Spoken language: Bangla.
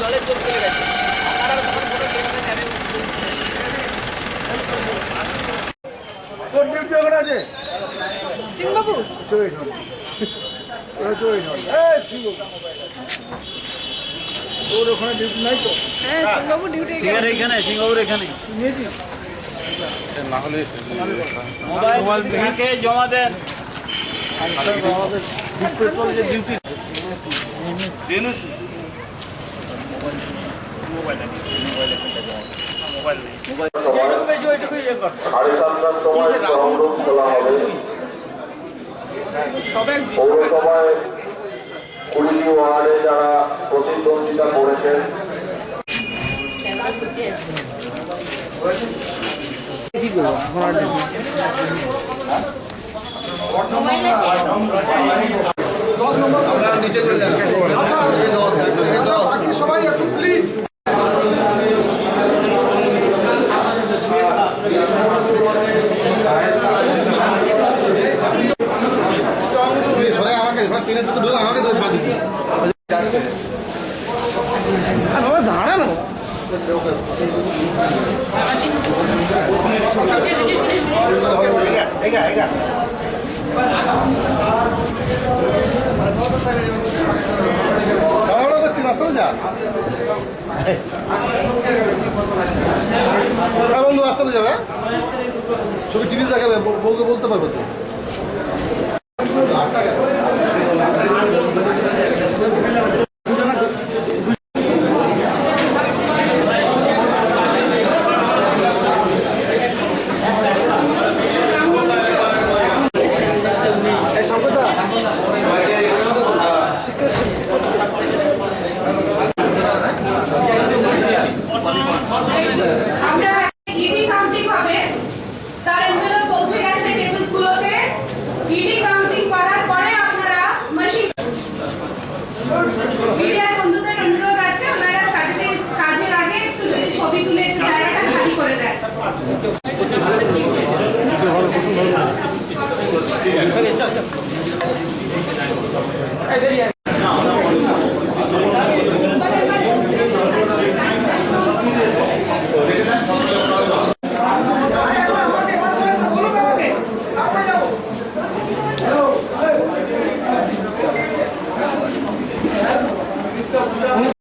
জলের চোখ চলে গেছে। আমার আর তখন কোনো টেনশন নেই। তোর ডিউটি ওখানে আছে সিংবাবু চলে নন চলে নন এই সিংবাবু তোর ওখানে ডিউটি নাই তো হ্যাঁ সিংবাবু ডিউটি এখানে সিংহবাবুর এখানে তুই নিয়েছিস না হলে মোবাইল ব্যাংকে জমা দেন। ডিউটি সাড়ে 7টার সময় স্ট্রং রুম খোলা হবে। পৌরসভায় 20টি ওয়ার্ডে যারা প্রতিদ্বন্দ্বিতা করেছেন নিচে চলে যান সবাই একটু প্লিজ আমাকে দাঁড়া না করছি রাস্তাতে যা বন্ধু রাস্তাতে যাবে ছবি টিভি দেখাবে বউকে বলতে পারবে তো